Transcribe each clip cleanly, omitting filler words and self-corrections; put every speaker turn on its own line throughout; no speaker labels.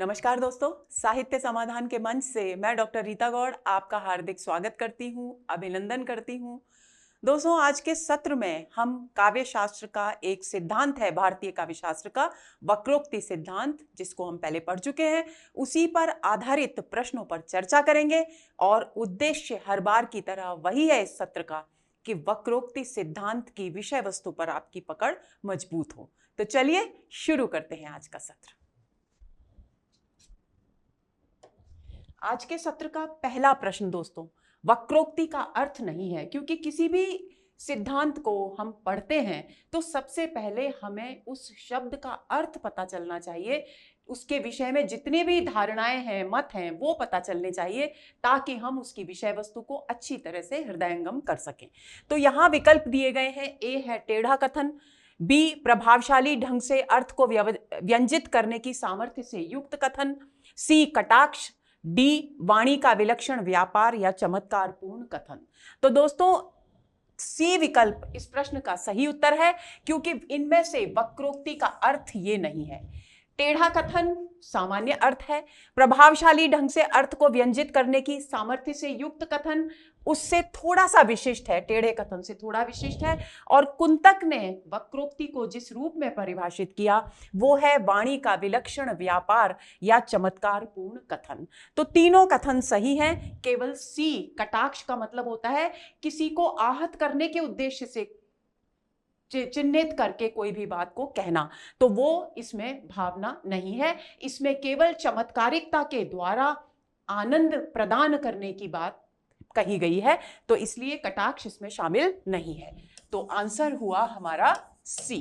नमस्कार दोस्तों, साहित्य समाधान के मंच से मैं डॉक्टर रीता गौड़ आपका हार्दिक स्वागत करती हूँ, अभिनंदन करती हूँ। दोस्तों, आज के सत्र में हम काव्य शास्त्र का एक सिद्धांत है, भारतीय काव्य शास्त्र का वक्रोक्ति सिद्धांत, जिसको हम पहले पढ़ चुके हैं, उसी पर आधारित प्रश्नों पर चर्चा करेंगे। और उद्देश्य हर बार की तरह वही है इस सत्र का कि वक्रोक्ति सिद्धांत की विषय वस्तु पर आपकी पकड़ मजबूत हो। तो चलिए शुरू करते हैं आज का सत्र। आज के सत्र का पहला प्रश्न दोस्तों, वक्रोक्ति का अर्थ नहीं है, क्योंकि किसी भी सिद्धांत को हम पढ़ते हैं तो सबसे पहले हमें उस शब्द का अर्थ पता चलना चाहिए, उसके विषय में जितने भी धारणाएं हैं, मत हैं, वो पता चलने चाहिए, ताकि हम उसकी विषय वस्तु को अच्छी तरह से हृदयंगम कर सकें। तो यहाँ विकल्प दिए गए हैं। ए है टेढ़ा कथन, बी प्रभावशाली ढंग से अर्थ को व्यंजित करने की सामर्थ्य से युक्त कथन, सी कटाक्ष, डी वाणी का विलक्षण व्यापार या चमत्कारपूर्ण कथन। तो दोस्तों, सी विकल्प इस प्रश्न का सही उत्तर है, क्योंकि इनमें से वक्रोक्ति का अर्थ ये नहीं है। टेढ़ा कथन सामान्य अर्थ है, प्रभावशाली ढंग से अर्थ को व्यंजित करने की सामर्थ्य से युक्त कथन उससे थोड़ा सा विशिष्ट है, टेढ़े कथन से थोड़ा विशिष्ट है। और कुंतक ने वक्रोक्ति को जिस रूप में परिभाषित किया वो है वाणी का विलक्षण व्यापार या चमत्कारपूर्ण कथन। तो तीनों कथन सही हैं, केवल सी कटाक्ष का मतलब होता है किसी को आहत करने के उद्देश्य से चिन्हित करके कोई भी बात को कहना, तो वो इसमें भावना नहीं है। इसमें केवल चमत्कारिकता के द्वारा आनंद प्रदान करने की बात कही गई है, तो इसलिए कटाक्ष इसमें शामिल नहीं है। तो आंसर हुआ हमारा सी।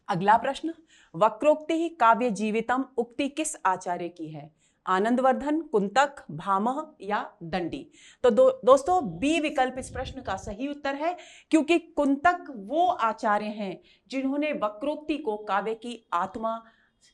अगला प्रश्न, वक्रोक्ति काव्य जीवितम उक्ति किस आचार्य की है? आनंदवर्धन, कुंतक, भामह या दंडी। तो दोस्तों, बी विकल्प इस प्रश्न का सही उत्तर है, क्योंकि कुंतक वो आचार्य हैं जिन्होंने वक्रोक्ति को काव्य की आत्मा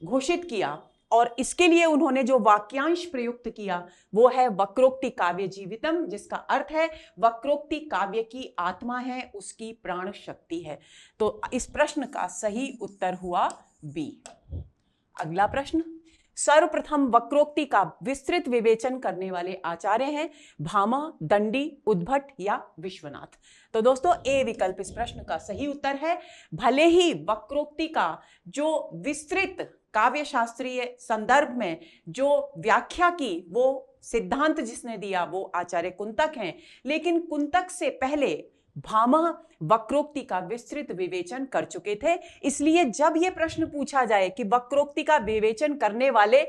घोषित किया, और इसके लिए उन्होंने जो वाक्यांश प्रयुक्त किया वो है वक्रोक्ति काव्य जीवितम, जिसका अर्थ है वक्रोक्ति काव्य की आत्मा है, उसकी प्राण शक्ति है। तो इस प्रश्न का सही उत्तर हुआ बी। अगला प्रश्न, सर्वप्रथम वक्रोक्ति का विस्तृत विवेचन करने वाले आचार्य हैं भामह, दंडी, उद्भट या विश्वनाथ। तो दोस्तों, ए विकल्प इस प्रश्न का सही उत्तर है। भले ही वक्रोक्ति का जो विस्तृत काव्य शास्त्रीय संदर्भ में जो व्याख्या की, वो सिद्धांत जिसने दिया वो आचार्य कुंतक हैं, लेकिन कुंतक से पहले भामह वक्रोक्ति का विस्तृत विवेचन कर चुके थे। इसलिए जब यह प्रश्न पूछा जाए कि वक्रोक्ति का विवेचन करने वाले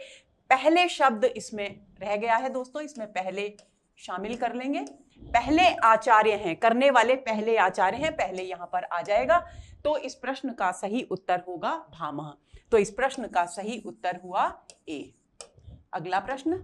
पहले शब्द इसमें रह गया है दोस्तों, इसमें पहले शामिल कर लेंगे, पहले आचार्य हैं, करने वाले पहले आचार्य हैं, पहले यहां पर आ जाएगा। तो इस प्रश्न का सही उत्तर होगा भामह। तो इस प्रश्न का सही उत्तर हुआ ए। अगला प्रश्न,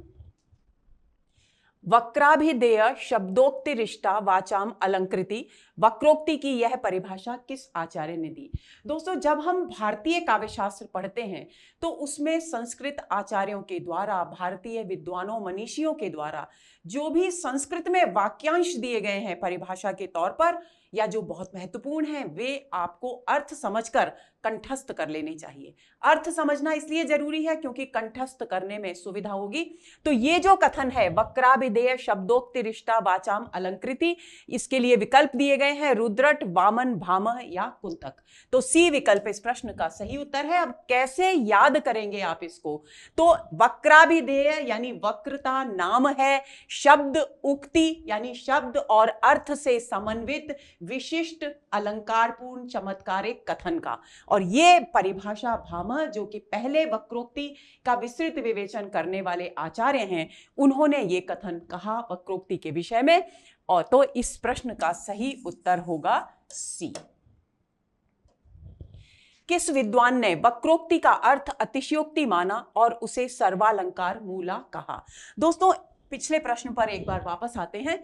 वक्राभिधेय शब्दोक्ति रिष्टा वाचाम अलंकृति, वक्रोक्ति की यह परिभाषा किस आचार्य ने दी? दोस्तों, जब हम भारतीय काव्य शास्त्र पढ़ते हैं तो उसमें संस्कृत आचार्यों के द्वारा, भारतीय विद्वानों मनीषियों के द्वारा जो भी संस्कृत में वाक्यांश दिए गए हैं परिभाषा के तौर पर, या जो बहुत महत्वपूर्ण हैं, वे आपको अर्थ समझकर कंठस्थ कर लेने चाहिए। अर्थ समझना इसलिए जरूरी है क्योंकि कंठस्थ करने में सुविधा होगी। तो ये जो कथन है वक्राभिधेय शब्दोक्ति रिष्टा वाचाम अलंकृति, इसके लिए विकल्प दिए गए हैं रुद्रट, वामन, भामह या कुंतक। तो सी विकल्प इस प्रश्न का सही उत्तर है। अब कैसे याद करेंगे आप इसको? तो वक्राभिधेय यानी वक्रता नाम है, शब्द उक्ति यानी शब्द और अर्थ से समन्वित विशिष्ट अलंकारपूर्ण चमत्कारिक कथन का, और ये परिभाषा भामह जो कि पहले वक्रोक्ति का विस्तृत विवेचन करने वाले आचार्य हैं, उन्होंने ये कथन कहा वक्रोक्ति के विषय में। और तो इस प्रश्न का सही उत्तर होगा सी। किस विद्वान ने वक्रोक्ति का अर्थ अतिशयोक्ति माना और उसे सर्वालंकार मूला कहा? दोस्तों, पिछले प्रश्न पर एक बार वापस आते हैं।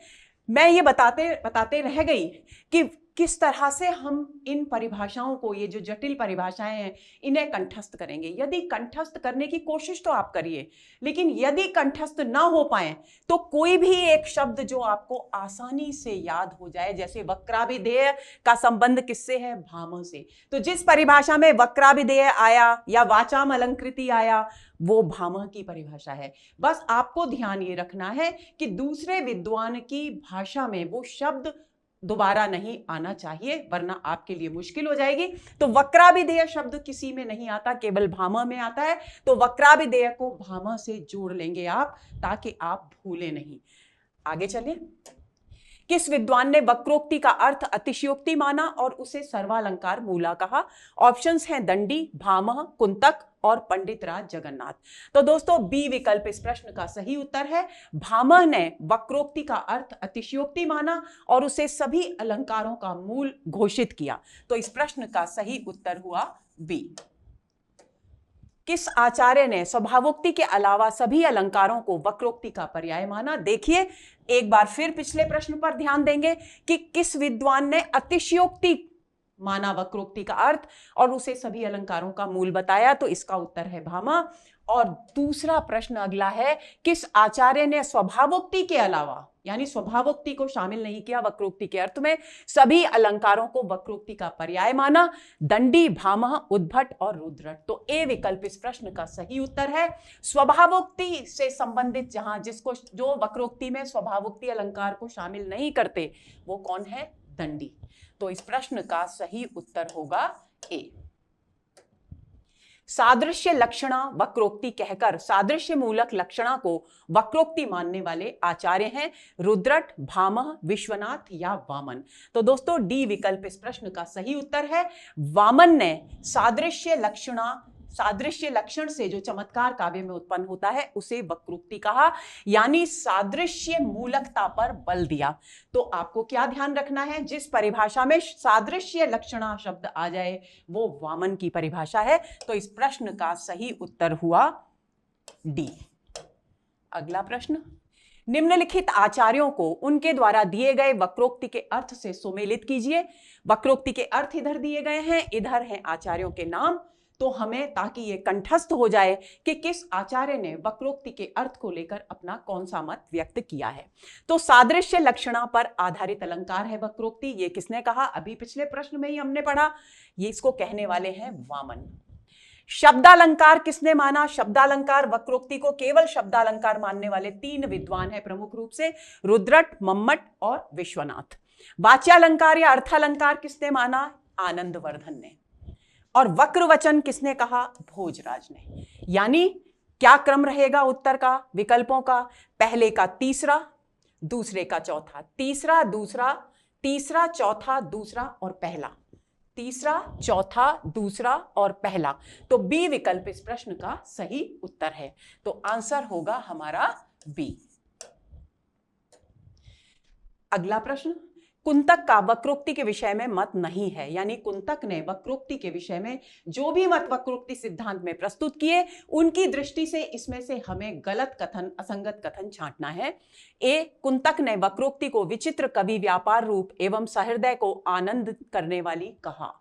मैं ये बताते रह गई कि किस तरह से हम इन परिभाषाओं को, ये जो जटिल परिभाषाएं हैं, इन्हें कंठस्थ करेंगे। यदि कंठस्थ करने की कोशिश तो आप करिए, लेकिन यदि कंठस्थ ना हो पाए तो कोई भी एक शब्द जो आपको आसानी से याद हो जाए, जैसे वक्राभिधेय का संबंध किससे है? भामह से। तो जिस परिभाषा में वक्राभिधेय आया या वाचाम अलंकृति आया, वो भामह की परिभाषा है। बस आपको ध्यान ये रखना है कि दूसरे विद्वान की भाषा में वो शब्द दोबारा नहीं आना चाहिए, वरना आपके लिए मुश्किल हो जाएगी। तो वक्राभिधेय शब्द किसी में नहीं आता, केवल भामह में आता है। तो वक्राभिधेय को भामह से जोड़ लेंगे आप, ताकि आप भूलें नहीं। आगे चलिए। किस विद्वान ने वक्रोक्ति का अर्थ अतिशयोक्ति माना और उसे सर्वालंकार मूला कहा? ऑप्शंस हैं दंडी, भामह, कुंतक और पंडितराज जगन्नाथ। तो दोस्तों बी विकल्प इस प्रश्न का सही उत्तर है। भामह ने वक्रोक्ति का अर्थ अतिशयोक्ति माना और उसे सभी अलंकारों का मूल घोषित किया। तो इस प्रश्न का सही उत्तर हुआ बी। किस आचार्य ने स्वभावोक्ति के अलावा सभी अलंकारों को वक्रोक्ति का पर्याय माना? देखिए, एक बार फिर पिछले प्रश्न पर ध्यान देंगे कि किस विद्वान ने अतिशयोक्ति माना वक्रोक्ति का अर्थ और उसे सभी अलंकारों का मूल बताया। तो इसका उत्तर है भामह। और दूसरा प्रश्न अगला है, किस आचार्य ने स्वभावोक्ति के अलावा, यानी स्वभावोक्ति को शामिल नहीं किया वक्रोक्ति के अर्थ में, सभी अलंकारों को वक्रोक्ति का पर्याय माना? दंडी, भामह, उद्भट और रुद्रट। तो ए विकल्प इस प्रश्न का सही उत्तर है। स्वभावोक्ति से संबंधित जो वक्रोक्ति में स्वभावोक्ति अलंकार को शामिल नहीं करते, वो कौन है? दंडी। तो इस प्रश्न का सही उत्तर होगा ए। सादृश्य लक्षणा वक्रोक्ति कहकर सादृश्य मूलक लक्षणा को वक्रोक्ति मानने वाले आचार्य हैं रुद्रट, भामह, विश्वनाथ या वामन। तो दोस्तों डी विकल्प इस प्रश्न का सही उत्तर है। वामन ने सादृश्य लक्षण से जो चमत्कार काव्य में उत्पन्न होता है उसे वक्रोक्ति कहा, यानी सादृश्य मूलकता पर बल दिया। तो आपको क्या ध्यान रखना है? जिस परिभाषा में सादृश्य लक्षणा शब्द आ जाए वो वामन की परिभाषा है। तो इस प्रश्न का सही उत्तर हुआ डी। अगला प्रश्न, निम्नलिखित आचार्यों को उनके द्वारा दिए गए वक्रोक्ति के अर्थ से सुमेलित कीजिए। वक्रोक्ति के अर्थ इधर दिए गए हैं, इधर हैं आचार्यों के नाम। तो हमें, ताकि ये कंठस्थ हो जाए कि किस आचार्य ने वक्रोक्ति के अर्थ को लेकर अपना कौन सा मत व्यक्त किया है। तो सादृश्य लक्षणा पर आधारित अलंकार है वक्रोक्ति। ये किसने कहा? अभी पिछले प्रश्न में ही हमने पढ़ा। ये इसको कहने वाले हैं वामन। शब्दालंकार किसने माना? शब्दालंकार वक्रोक्ति को केवल शब्दालंकार मानने वाले 3 विद्वान हैं प्रमुख रूप से, रुद्रट, मम्मट और विश्वनाथ। वाच्यालंकार या अर्थालंकार किसने माना? आनंदवर्धन ने। और वक्रवचन किसने कहा? भोजराज ने। यानी क्या क्रम रहेगा उत्तर का, विकल्पों का? पहले का तीसरा, दूसरे का चौथा, तीसरा, दूसरा, तीसरा, चौथा, दूसरा और पहला। तीसरा, चौथा, दूसरा और पहला। तो बी विकल्प इस प्रश्न का सही उत्तर है। तो आंसर होगा हमारा बी। अगला प्रश्न, कुंतक का वक्रोक्ति के विषय में मत नहीं है, यानी कुंतक ने वक्रोक्ति के विषय में जो भी मत वक्रोक्ति सिद्धांत में प्रस्तुत किए, उनकी दृष्टि से इसमें से हमें गलत कथन, असंगत कथन छांटना है। ए, कुंतक ने वक्रोक्ति को विचित्र कवि व्यापार रूप एवं सहृदय को आनंद करने वाली कहा।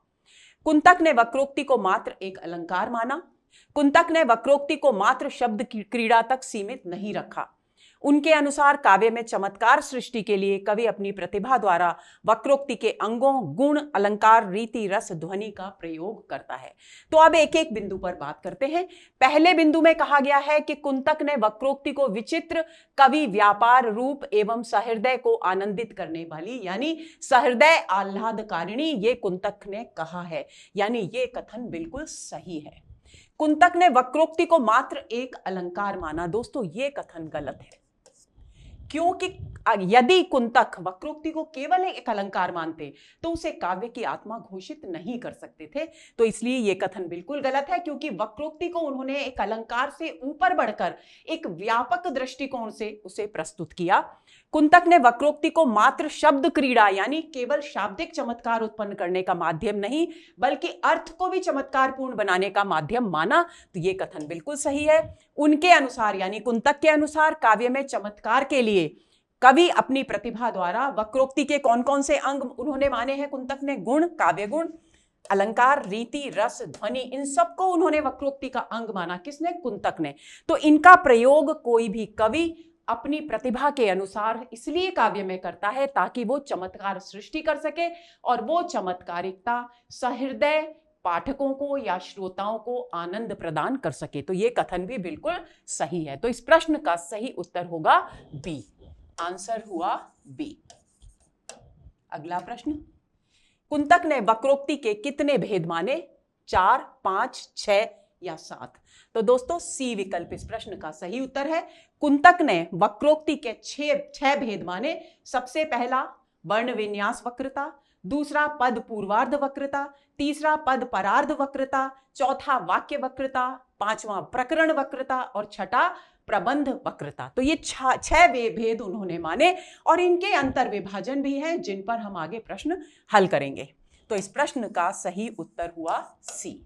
कुंतक ने वक्रोक्ति को मात्र एक अलंकार माना। कुंतक ने वक्रोक्ति को मात्र शब्द क्रीड़ा तक सीमित नहीं रखा। उनके अनुसार काव्य में चमत्कार सृष्टि के लिए कवि अपनी प्रतिभा द्वारा वक्रोक्ति के अंगों, गुण, अलंकार, रीति, रस, ध्वनि का प्रयोग करता है। तो अब एक एक बिंदु पर बात करते हैं। पहले बिंदु में कहा गया है कि कुंतक ने वक्रोक्ति को विचित्र कवि व्यापार रूप एवं सहृदय को आनंदित करने वाली, यानी सहृदय आह्लादकारिणी, ये कुंतक ने कहा है। यानी ये कथन बिल्कुल सही है। कुंतक ने वक्रोक्ति को मात्र एक अलंकार माना। दोस्तों ये कथन गलत है, क्योंकि यदि कुंतक वक्रोक्ति को केवल एक अलंकार मानते तो उसे काव्य की आत्मा घोषित नहीं कर सकते थे। तो इसलिए यह कथन बिल्कुल गलत है, क्योंकि वक्रोक्ति को उन्होंने एक अलंकार से ऊपर बढ़कर एक व्यापक दृष्टिकोण से उसे प्रस्तुत किया। कुंतक ने वक्रोक्ति को मात्र शब्द क्रीड़ा, यानी केवल शाब्दिक चमत्कार उत्पन्न करने का माध्यम नहीं, बल्कि अर्थ को भी चमत्कारपूर्ण बनाने का माध्यम माना। तो यह कथन बिल्कुल सही है। उनके अनुसार, यानी कुंतक के अनुसार, काव्य में चमत्कार के लिए कवि अपनी प्रतिभा द्वारा वक्रोक्ति के कौन कौन से अंग उन्होंने माने हैं कुंतक ने? गुण, काव्य गुण, अलंकार, रीति, रस, ध्वनि, इन सबको उन्होंने वक्रोक्ति का अंग माना। किसने? कुंतक ने। तो इनका प्रयोग कोई भी कवि अपनी प्रतिभा के अनुसार इसलिए काव्य में करता है ताकि वो चमत्कार सृष्टि कर सके और वो चमत्कारिकता सहृदय पाठकों को या श्रोताओं को आनंद प्रदान कर सके। तो ये कथन भी बिल्कुल सही है। तो इस प्रश्न का सही उत्तर होगा बी। आंसर हुआ बी। अगला प्रश्न, कुंतक ने वक्रोक्ति के कितने भेद माने? 4, 5, 6 या 7? तो दोस्तों सी विकल्प इस प्रश्न का सही उत्तर है। कुंतक ने वक्रोक्ति के 6 भेद माने। सबसे पहला वर्ण विन्यास वक्रता, दूसरा पद पूर्वार्ध वक्रता, तीसरा पद परार्ध वक्रता, चौथा वाक्य वक्रता, पांचवा प्रकरण वक्रता और छठा प्रबंध वक्रता। तो ये 6 भेद उन्होंने माने और इनके अंतर विभाजन भी हैं जिन पर हम आगे प्रश्न हल करेंगे। तो इस प्रश्न का सही उत्तर हुआ सी।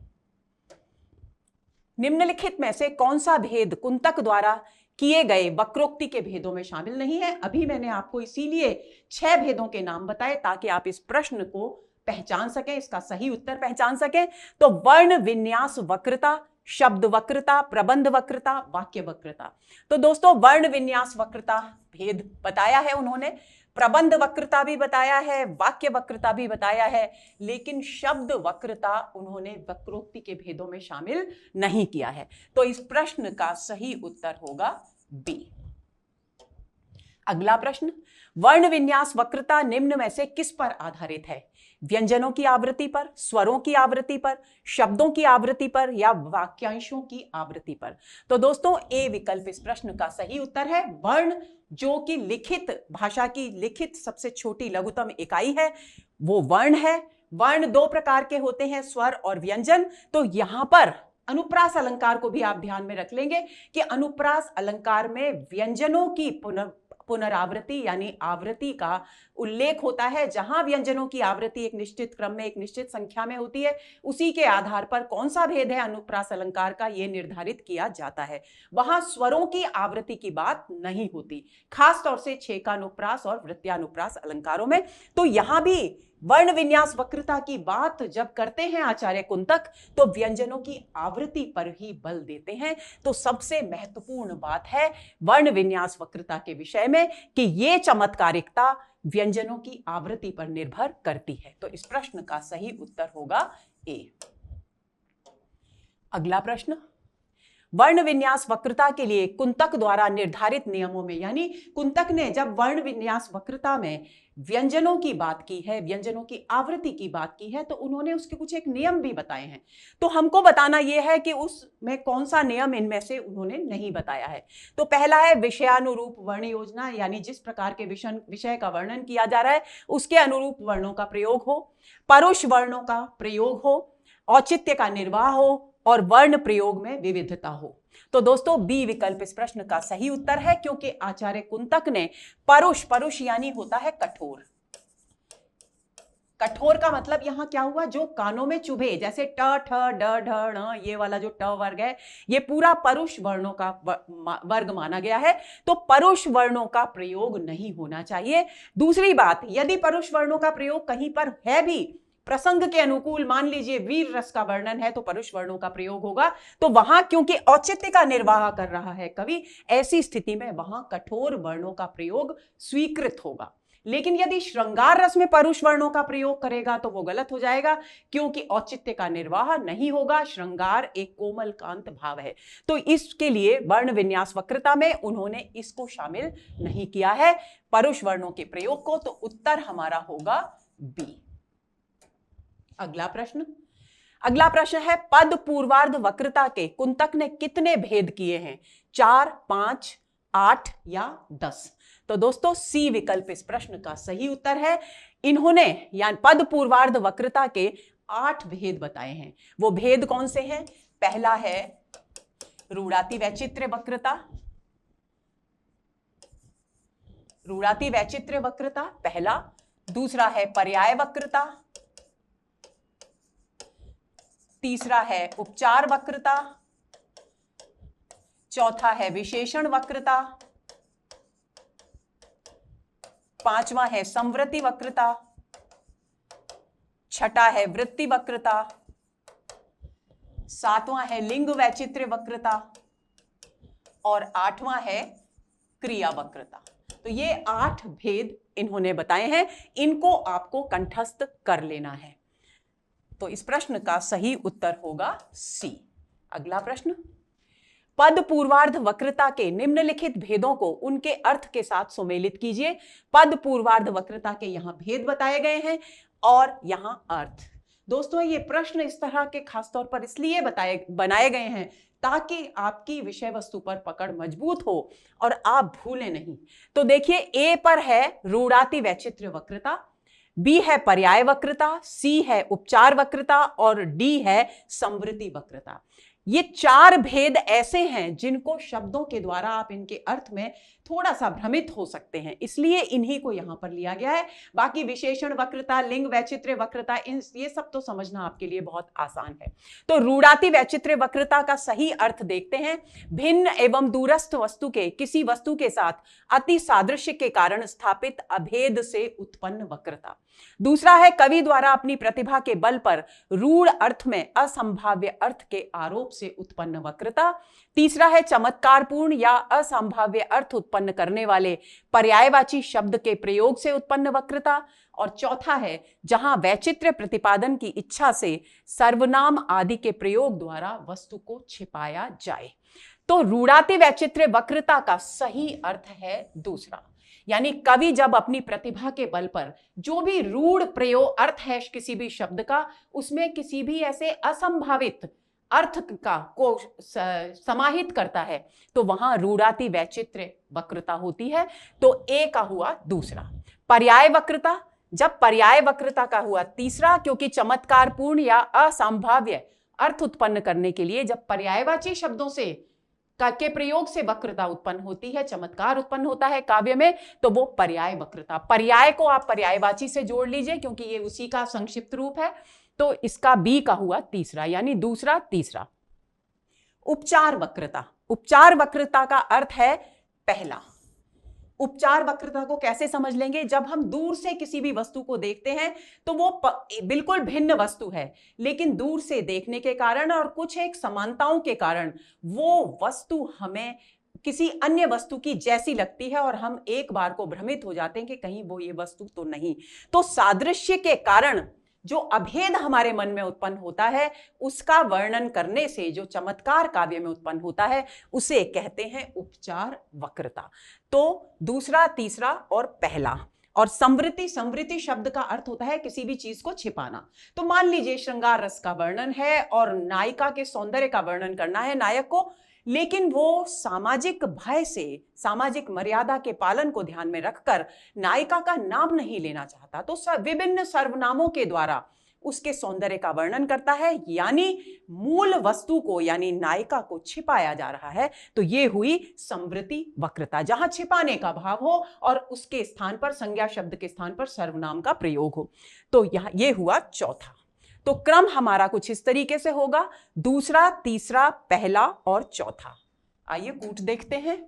निम्नलिखित में से कौन सा भेद कुंतक द्वारा किए गए वक्रोक्ति के भेदों में शामिल नहीं है? अभी मैंने आपको इसीलिए 6 भेदों के नाम बताए ताकि आप इस प्रश्न को पहचान सकें, इसका सही उत्तर पहचान सकें। तो वर्ण विन्यास वक्रता, शब्द वक्रता, प्रबंध वक्रता, वाक्य वक्रता। तो दोस्तों वर्ण विन्यास वक्रता भेद बताया है उन्होंने, प्रबंध वक्रता भी बताया है, वाक्य वक्रता भी बताया है, लेकिन शब्द वक्रता उन्होंने वक्रोक्ति के भेदों में शामिल नहीं किया है। तो इस प्रश्न का सही उत्तर होगा बी। अगला प्रश्न, वर्ण विन्यास वक्रता निम्न में से किस पर आधारित है? व्यंजनों की आवृत्ति पर, स्वरों की आवृत्ति पर, शब्दों की आवृत्ति पर या वाक्यांशों की आवृत्ति पर? तो दोस्तों ए विकल्प इस प्रश्न का सही उत्तर है। वर्ण जो कि लिखित भाषा की लिखित सबसे छोटी लघुतम इकाई है वो वर्ण है। वर्ण 2 प्रकार के होते हैं, स्वर और व्यंजन। तो यहां पर अनुप्रास अलंकार को भी आप ध्यान में रख लेंगे कि अनुप्रास अलंकार में व्यंजनों की पुनरावृत्ति यानी आवृत्ति का उल्लेख होता है। जहां व्यंजनों की आवृत्ति एक निश्चित क्रम में, एक निश्चित संख्या में होती है, उसी के आधार पर कौन सा भेद है अनुप्रास अलंकार का यह निर्धारित किया जाता है। वहां स्वरों की आवृत्ति की बात नहीं होती, खास तौर से छेकानुप्रास और वृत्त्यानुप्रास अलंकारों में। तो यहां भी वर्ण विन्यास वक्रता की बात जब करते हैं आचार्य कुंतक तो व्यंजनों की आवृत्ति पर ही बल देते हैं। तो सबसे महत्वपूर्ण बात है वर्ण विन्यास वक्रता के विषय में कि यह चमत्कारिकता व्यंजनों की आवृत्ति पर निर्भर करती है। तो इस प्रश्न का सही उत्तर होगा ए। अगला प्रश्न, वर्ण विन्यास वक्रता के लिए कुंतक द्वारा निर्धारित नियमों में, यानी कुंतक ने जब वर्ण विन्यास वक्रता में व्यंजनों की बात की है, व्यंजनों की आवृत्ति की बात की है, तो उन्होंने उसके कुछ एक नियम भी बताए हैं। तो हमको बताना यह है कि उसमें कौन सा नियम इनमें से उन्होंने नहीं बताया है। तो पहला है विषयानुरूप वर्ण योजना, यानी जिस प्रकार के विषय का वर्णन किया जा रहा है उसके अनुरूप वर्णों का प्रयोग हो, परुष वर्णों का प्रयोग हो, औचित्य का निर्वाह हो और वर्ण प्रयोग में विविधता हो। तो दोस्तों बी विकल्प इस प्रश्न का सही उत्तर है, क्योंकि आचार्य कुंतक ने परुष यानी होता है कठोर। कठोर का मतलब यहां क्या हुआ? जो कानों में चुभे, जैसे ट, ठ, ड, ढ, ण, ये वाला जो ट वर्ग है ये पूरा परुष वर्णों का वर्ग माना गया है। तो परुष वर्णों का प्रयोग नहीं होना चाहिए। दूसरी बात, यदि परुष वर्णों का प्रयोग कहीं पर है भी प्रसंग के अनुकूल, मान लीजिए वीर रस का वर्णन है तो परुष वर्णों का प्रयोग होगा। तो वहां क्योंकि औचित्य का निर्वाह कर रहा है कवि, ऐसी स्थिति में वहां कठोर वर्णों का प्रयोग स्वीकृत होगा। लेकिन यदि श्रृंगार रस में परुष वर्णों का प्रयोग करेगा तो वो गलत हो जाएगा, क्योंकि औचित्य का निर्वाह नहीं होगा। श्रृंगार एक कोमल कांत भाव है। तो इसके लिए वर्ण विन्यास वक्रता में उन्होंने इसको शामिल नहीं किया है, परुष वर्णों के प्रयोग को। तो उत्तर हमारा होगा बी। अगला प्रश्न है पद पूर्वार्ध वक्रता के कुंतक ने कितने भेद किए हैं? 4, 5, 8 या 10? तो दोस्तों सी विकल्प इस प्रश्न का सही उत्तर है। इन्होंने यानी पद पूर्वार्ध वक्रता के 8 भेद बताए हैं। वो भेद कौन से हैं? पहला है रूढ़ाति वैचित्र्य वक्रता, रूढ़ाति वैचित्र्य वक्रता पहला। दूसरा है पर्याय वक्रता, तीसरा है उपचार वक्रता, चौथा है विशेषण वक्रता पांचवा है संवृत्ति वक्रता, छठा है वृत्ति वक्रता, सातवां है लिंग वैचित्र्य वक्रता और आठवां है क्रिया वक्रता। तो ये 8 भेद इन्होंने बताए हैं, इनको आपको कंठस्थ कर लेना है। तो इस प्रश्न का सही उत्तर होगा सी। अगला प्रश्न, पद पूर्वार्ध वक्रता के निम्नलिखित भेदों को उनके अर्थ के साथ सुमेलित कीजिए। पद पूर्वार्ध वक्रता के यहां भेद बताए गए हैं और यहां अर्थ। दोस्तों ये प्रश्न इस तरह के खासतौर पर इसलिए बनाए गए हैं ताकि आपकी विषय वस्तु पर पकड़ मजबूत हो और आप भूलें नहीं। तो देखिए, ए पर है रूढ़ाति वैचित्र्य वक्रता, बी है पर्याय वक्रता, सी है उपचार वक्रता और डी है संवृत्ति वक्रता। ये 4 भेद ऐसे हैं जिनको शब्दों के द्वारा आप इनके अर्थ में थोड़ा सा भ्रमित हो सकते हैं, इसलिए इन्हीं को यहां पर लिया गया है। बाकी विशेषण वक्रता, लिंग वैचित्र्य वक्रता, ये सब तो समझना आपके लिए बहुत आसान है। तो रूढ़ाति वैचित्र्य वक्रता का सही अर्थ देखते हैं, भिन्न एवं दूरस्थ वस्तु के किसी वस्तु के साथ अति सादृश्य के कारण स्थापित अभेद से उत्पन्न वक्रता। दूसरा है कवि द्वारा अपनी प्रतिभा के बल पर रूढ़ अर्थ में असंभाव्य अर्थ के आरोप से उत्पन्न वक्रता। तीसरा है चमत्कारपूर्ण या असंभाव्य अर्थ उत्पन्न करने वाले पर्यायवाची शब्द के प्रयोग से उत्पन्न वक्रता। और चौथा है जहां वैचित्र्य प्रतिपादन की इच्छा से सर्वनाम आदि के प्रयोग द्वारा वस्तु को छिपाया जाए। तो रूढ़ाति वैचित्र्य वक्रता का सही अर्थ है दूसरा, यानी कवि जब अपनी प्रतिभा के बल पर जो भी रूढ़ प्रयोग अर्थ है किसी भी शब्द का, उसमें किसी भी ऐसे असंभावित अर्थ का को समाहित करता है तो वहां रूढ़ाति वैचित्र्य वक्रता होती है। तो ए का हुआ दूसरा। पर्याय वक्रता, जब पर्याय वक्रता का हुआ तीसरा, क्योंकि चमत्कारपूर्ण या असंभाव्य अर्थ उत्पन्न करने के लिए जब पर्यायवाची शब्दों से के प्रयोग से वक्रता उत्पन्न होती है, चमत्कार उत्पन्न होता है काव्य में, तो वो पर्याय वक्रता। पर्याय को आप पर्यायवाची से जोड़ लीजिए क्योंकि ये उसी का संक्षिप्त रूप है। तो इसका बी का हुआ तीसरा, यानी दूसरा तीसरा। उपचार वक्रता, उपचार वक्रता का अर्थ है पहला। उपचार वक्रता को कैसे समझ लेंगे? जब हम दूर से किसी भी वस्तु को देखते हैं तो वो बिल्कुल भिन्न वस्तु है, लेकिन दूर से देखने के कारण और कुछ एक समानताओं के कारण वो वस्तु हमें किसी अन्य वस्तु की जैसी लगती है और हम एक बार को भ्रमित हो जाते हैं कि कहीं वो ये वस्तु तो नहीं। तो सादृश्य के कारण जो अभेद हमारे मन में उत्पन्न होता है उसका वर्णन करने से जो चमत्कार काव्य में उत्पन्न होता है उसे कहते हैं उपचार वक्रता। तो दूसरा, तीसरा और पहला। और संवृत्ति, संवृत्ति शब्द का अर्थ होता है किसी भी चीज को छिपाना। तो मान लीजिए श्रृंगार रस का वर्णन है और नायिका के सौंदर्य का वर्णन करना है नायक को, लेकिन वो सामाजिक भय से, सामाजिक मर्यादा के पालन को ध्यान में रखकर नायिका का नाम नहीं लेना चाहता, तो विभिन्न सर्वनामों के द्वारा उसके सौंदर्य का वर्णन करता है, यानी मूल वस्तु को यानी नायिका को छिपाया जा रहा है। तो ये हुई संवृत्ति वक्रता, जहां छिपाने का भाव हो और उसके स्थान पर, संज्ञा शब्द के स्थान पर सर्वनाम का प्रयोग हो। तो यहां ये हुआ चौथा। तो क्रम हमारा कुछ इस तरीके से होगा, दूसरा, तीसरा, पहला और चौथा। आइए कूट देखते हैं।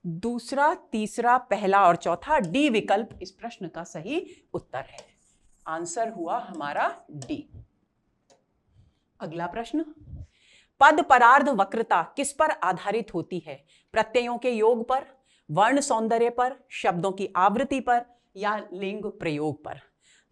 दूसरा, तीसरा, पहला और चौथा, डी विकल्प इस प्रश्न का सही उत्तर है। आंसर हुआ हमारा डी। अगला प्रश्न, पद परार्ध वक्रता किस पर आधारित होती है? प्रत्ययों के योग पर, वर्ण सौंदर्य पर, शब्दों की आवृत्ति पर या लिंग प्रयोग पर?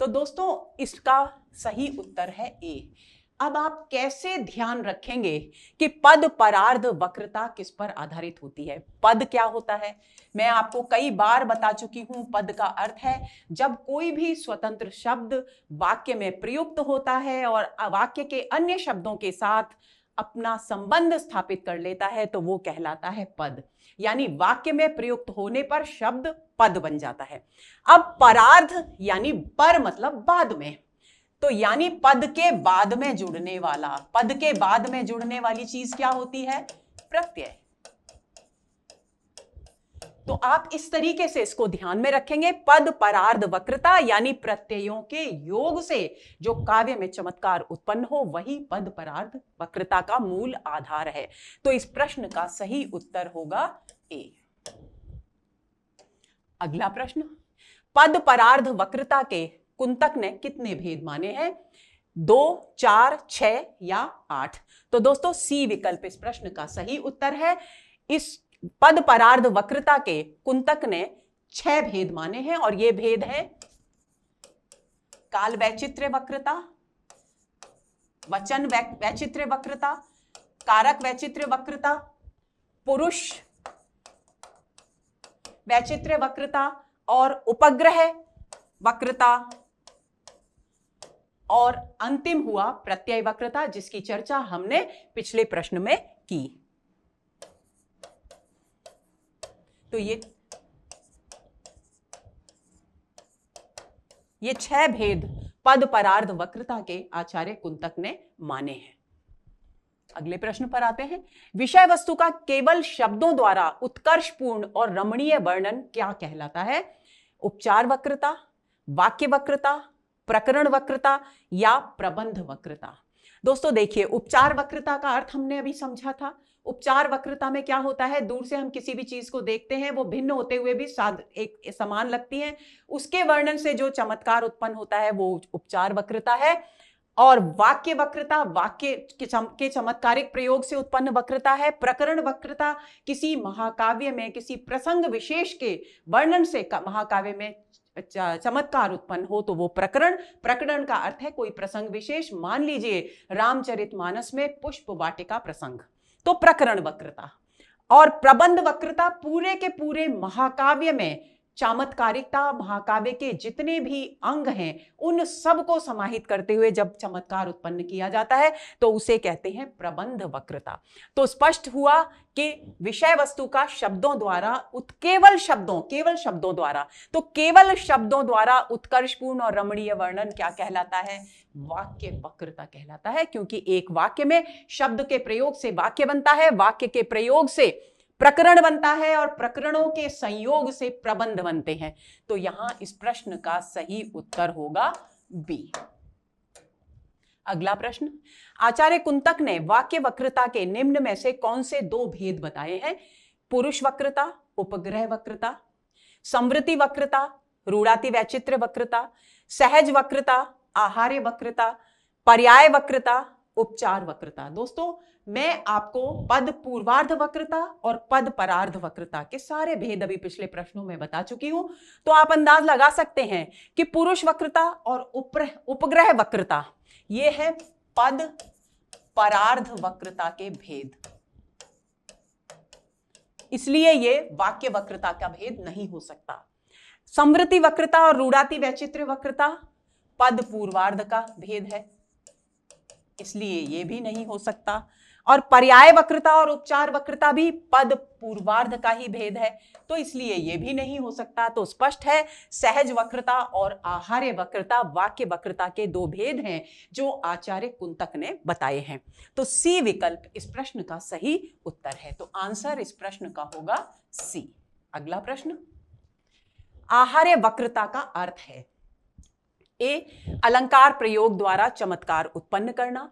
तो दोस्तों इसका सही उत्तर है ए। अब आप कैसे ध्यान रखेंगे कि पद परार्ध वक्रता किस पर आधारित होती है? पद क्या होता है? मैं आपको कई बार बता चुकी हूं, पद का अर्थ है जब कोई भी स्वतंत्र शब्द वाक्य में प्रयुक्त होता है और वाक्य के अन्य शब्दों के साथ अपना संबंध स्थापित कर लेता है तो वो कहलाता है पद, यानी वाक्य में प्रयुक्त होने पर शब्द पद बन जाता है। अब परार्ध यानी पर मतलब बाद में, तो यानी पद के बाद में जुड़ने वाला, पद के बाद में जुड़ने वाली चीज क्या होती है? प्रत्यय। तो आप इस तरीके से इसको ध्यान में रखेंगे, पद परार्ध वक्रता यानी प्रत्ययों के योग से जो काव्य में चमत्कार उत्पन्न हो वही पद परार्ध वक्रता का मूल आधार है। तो इस प्रश्न का सही उत्तर होगा ए। अगला प्रश्न, पद परार्ध वक्रता के कुंतक ने कितने भेद माने हैं? 2, 4, 6 या 8? तो दोस्तों सी विकल्प इस प्रश्न का सही उत्तर है। इस पद परार्ध वक्रता के कुंतक ने 6 भेद माने हैं और ये भेद है काल वैचित्र्य वक्रता, वचन वैचित्र्य वक्रता, कारक वैचित्र्य वक्रता, पुरुष वैचित्र्य वक्रता और उपग्रह वक्रता, और अंतिम हुआ प्रत्यय वक्रता, जिसकी चर्चा हमने पिछले प्रश्न में की। तो ये 6 भेद पद परार्ध वक्रता के आचार्य कुंतक ने माने हैं। अगले प्रश्न पर आते हैं। विषय वस्तु का केवल शब्दों द्वारा उत्कर्षपूर्ण और रमणीय वर्णन क्या कहलाता है? उपचार वक्रता, वाक्य वक्रता, प्रकरण वक्रता या प्रबंध वक्रता? दोस्तों देखिए, उपचार वक्रता का अर्थ हमने अभी समझा था। उपचार वक्रता में क्या होता है? दूर से हम किसी भी चीज को देखते हैं, वो भिन्न होते हुए भी एक समान लगती है, उसके वर्णन से जो चमत्कार उत्पन्न होता है वो उपचार वक्रता है। और वाक्य वक्रता, वाक्य के चमत्कारिक प्रयोग से उत्पन्न वक्रता है। प्रकरण वक्रता किसी महाकाव्य में किसी प्रसंग विशेष के वर्णन से महाकाव्य में चमत्कार उत्पन्न हो तो वो प्रकरण का अर्थ है कोई प्रसंग विशेष। मान लीजिए रामचरितमानस में पुष्प वाटिका प्रसंग, तो प्रकरण वक्रता। और प्रबंध वक्रता पूरे के पूरे महाकाव्य में चमत्कारिकता, महाकाव्य के जितने भी अंग हैं उन सब को समाहित करते हुए जब चमत्कार उत्पन्न किया जाता है तो उसे कहते हैं प्रबंध वक्रता। तो स्पष्ट हुआ कि विषय वस्तु का शब्दों द्वारा केवल शब्दों द्वारा, तो केवल शब्दों द्वारा उत्कर्षपूर्ण और रमणीय वर्णन क्या कहलाता है? वाक्य वक्रता कहलाता है, क्योंकि एक वाक्य में शब्द के प्रयोग से वाक्य बनता है, वाक्य के प्रयोग से प्रकरण बनता है और प्रकरणों के संयोग से प्रबंध बनते हैं। तो यहां इस प्रश्न का सही उत्तर होगा बी। अगला प्रश्न, आचार्य कुंतक ने वाक्य वक्रता के निम्न में से कौन से 2 भेद बताए हैं? पुरुष वक्रता, उपग्रह वक्रता, संवृत्ति वक्रता, रूढ़ाति वैचित्र्य वक्रता, सहज वक्रता, आहार्य वक्रता, पर्याय वक्रता, उपचार वक्रता। दोस्तों मैं आपको पद पूर्वार्ध वक्रता और पद परार्ध वक्रता के सारे भेद अभी पिछले प्रश्नों में बता चुकी हूं, तो आप अंदाज लगा सकते हैं कि पुरुष वक्रता और उपग्रह वक्रता ये है पद परार्ध वक्रता के भेद, इसलिए ये वाक्य वक्रता का भेद नहीं हो सकता। संवृत्ति वक्रता और रूढ़ाति वैचित्र्य वक्रता पद पूर्वार्ध का भेद है, इसलिए ये भी नहीं हो सकता। और पर्याय वक्रता और उपचार वक्रता भी पद पूर्वार्ध का ही भेद है, तो इसलिए ये भी नहीं हो सकता। तो स्पष्ट है सहज वक्रता और आहार्य वक्रता वाक्य वक्रता के 2 भेद हैं जो आचार्य कुंतक ने बताए हैं। तो सी विकल्प इस प्रश्न का सही उत्तर है। तो आंसर इस प्रश्न का होगा सी। अगला प्रश्न, आहार्य वक्रता का अर्थ है ए, अलंकार प्रयोग द्वारा चमत्कार उत्पन्न करना,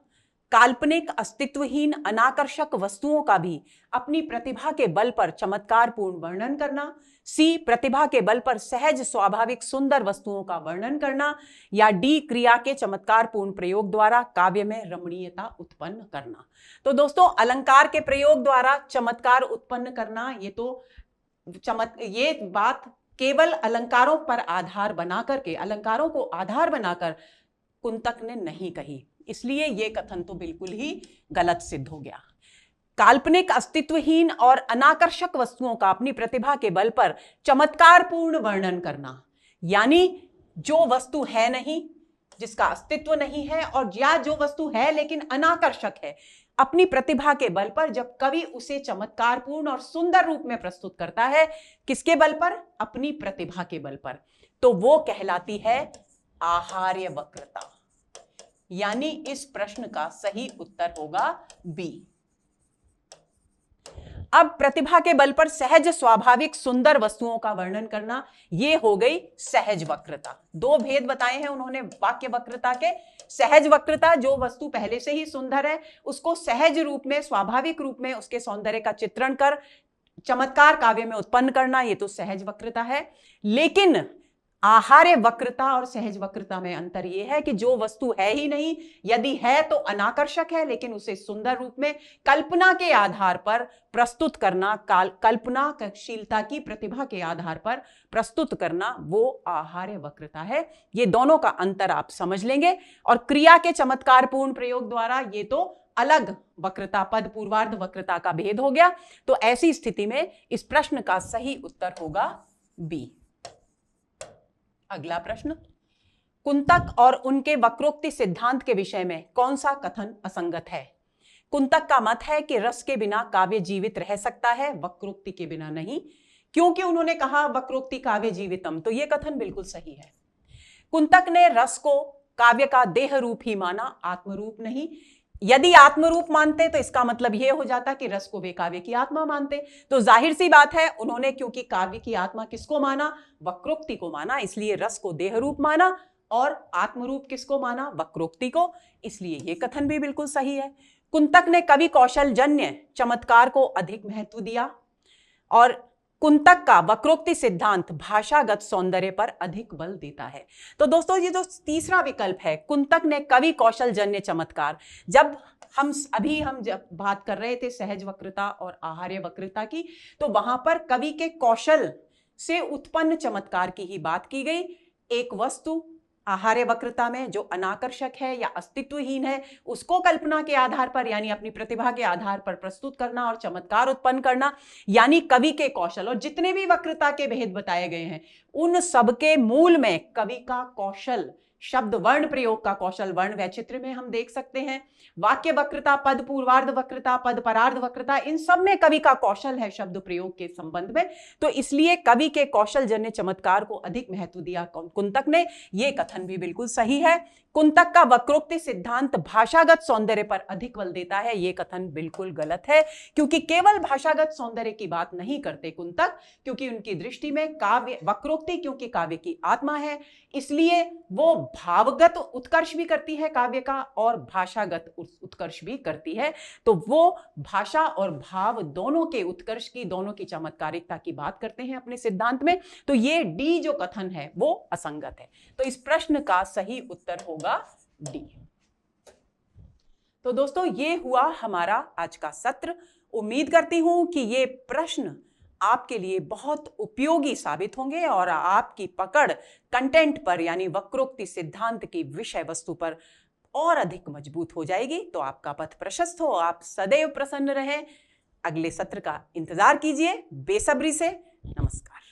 काल्पनिक अस्तित्वहीन अनाकर्षक वस्तुओं का भी अपनी प्रतिभा के बल पर चमत्कारपूर्ण वर्णन करना, सी, प्रतिभा के बल पर सहज स्वाभाविक सुंदर वस्तुओं का वर्णन करना, या डी, क्रिया के चमत्कारपूर्ण प्रयोग द्वारा काव्य में रमणीयता उत्पन्न करना। तो दोस्तों अलंकार के प्रयोग द्वारा चमत्कार उत्पन्न करना, ये बात केवल अलंकारों पर आधार बनाकर के, अलंकारों को आधार बनाकर कुंतक ने नहीं कही, इसलिए यह कथन तो बिल्कुल ही गलत सिद्ध हो गया। काल्पनिक अस्तित्वहीन और अनाकर्षक वस्तुओं का अपनी प्रतिभा के बल पर चमत्कारपूर्ण वर्णन करना, यानी जो वस्तु है नहीं, जिसका अस्तित्व नहीं है, और या जो वस्तु है लेकिन अनाकर्षक है, अपनी प्रतिभा के बल पर जब कवि उसे चमत्कारपूर्ण और सुंदर रूप में प्रस्तुत करता है, किसके बल पर? अपनी प्रतिभा के बल पर, तो वो कहलाती है आहार्य वक्रता। यानी इस प्रश्न का सही उत्तर होगा बी। अब प्रतिभा के बल पर सहज स्वाभाविक सुंदर वस्तुओं का वर्णन करना, यह हो गई सहज वक्रता। 2 भेद बताए हैं उन्होंने वाक्य वक्रता के। सहज वक्रता, जो वस्तु पहले से ही सुंदर है उसको सहज रूप में, स्वाभाविक रूप में उसके सौंदर्य का चित्रण कर चमत्कार काव्य में उत्पन्न करना, यह तो सहज वक्रता है। लेकिन आहार्य वक्रता और सहज वक्रता में अंतर यह है कि जो वस्तु है ही नहीं, यदि है तो अनाकर्षक है, लेकिन उसे सुंदर रूप में कल्पना के आधार पर प्रस्तुत करना, कल्पनाशीलता की प्रतिभा के आधार पर प्रस्तुत करना, वो आहार्य वक्रता है। ये दोनों का अंतर आप समझ लेंगे। और क्रिया के चमत्कारपूर्ण प्रयोग द्वारा ये तो अलग वक्रता, पद पूर्वार्ध वक्रता का भेद हो गया। तो ऐसी स्थिति में इस प्रश्न का सही उत्तर होगा बी। अगला प्रश्न, कुंतक और उनके वक्रोक्ति सिद्धांत के विषय में कौन सा कथन असंगत है? कुंतक का मत है कि रस के बिना काव्य जीवित रह सकता है, वक्रोक्ति के बिना नहीं, क्योंकि उन्होंने कहा वक्रोक्ति काव्य जीवितम। तो यह कथन बिल्कुल सही है। कुंतक ने रस को काव्य का देह रूप ही माना, आत्मरूप नहीं। यदि आत्मरूप मानते तो इसका मतलब यह हो जाता कि रस को वे काव्य की आत्मा मानते। तो जाहिर सी बात है, उन्होंने क्योंकि काव्य की आत्मा किसको माना? वक्रोक्ति को माना, इसलिए रस को देह रूप माना, और आत्मरूप किसको माना? वक्रोक्ति को। इसलिए यह कथन भी बिल्कुल सही है। कुंतक ने कवि कौशल जन्य चमत्कार को अधिक महत्व दिया, और कुंतक का वक्रोक्ति सिद्धांत भाषागत सौंदर्य पर अधिक बल देता है। तो दोस्तों, ये जो तीसरा विकल्प है, कुंतक ने कवि कौशल जन्य चमत्कार, जब हम जब बात कर रहे थे सहज वक्रता और आहार्य वक्रता की, तो वहां पर कवि के कौशल से उत्पन्न चमत्कार की ही बात की गई। एक वस्तु आहार्य वक्रता में जो अनाकर्षक है या अस्तित्वहीन है, उसको कल्पना के आधार पर यानी अपनी प्रतिभा के आधार पर प्रस्तुत करना और चमत्कार उत्पन्न करना, यानी कवि के कौशल। और जितने भी वक्रता के भेद बताए गए हैं, उन सबके मूल में कवि का कौशल, शब्द वर्ण प्रयोग का कौशल, वर्ण वैचित्र्य में हम देख सकते हैं। वाक्य वक्रता, पद पूर्वार्ध वक्रता, पद परार्ध वक्रता, इन सब में कवि का कौशल है शब्द प्रयोग के संबंध में। तो इसलिए कवि के कौशल जन्य चमत्कार को अधिक महत्व दिया कुंतक ने। यह कथन भी बिल्कुल सही है। कुंतक का वक्रोक्ति सिद्धांत भाषागत सौंदर्य पर अधिक बल देता है, यह कथन बिल्कुल गलत है, क्योंकि केवल भाषागत सौंदर्य की बात नहीं करते कुंतक, क्योंकि उनकी दृष्टि में काव्य, वक्रोक्ति क्योंकि काव्य की आत्मा है, इसलिए वो भावगत उत्कर्ष भी करती है काव्य का, और भाषागत उत्कर्ष भी करती है। तो वो भाषा और भाव दोनों के उत्कर्ष की, दोनों की चमत्कारिकता की बात करते हैं अपने सिद्धांत में। तो ये डी जो कथन है वो असंगत है। तो इस प्रश्न का सही उत्तर होगा डी। तो दोस्तों, ये हुआ हमारा आज का सत्र। उम्मीद करती हूं कि ये प्रश्न आपके लिए बहुत उपयोगी साबित होंगे और आपकी पकड़ कंटेंट पर यानी वक्रोक्ति सिद्धांत की विषय वस्तु पर और अधिक मजबूत हो जाएगी। तो आपका पथ प्रशस्त हो, आप सदैव प्रसन्न रहें। अगले सत्र का इंतजार कीजिए बेसब्री से। नमस्कार।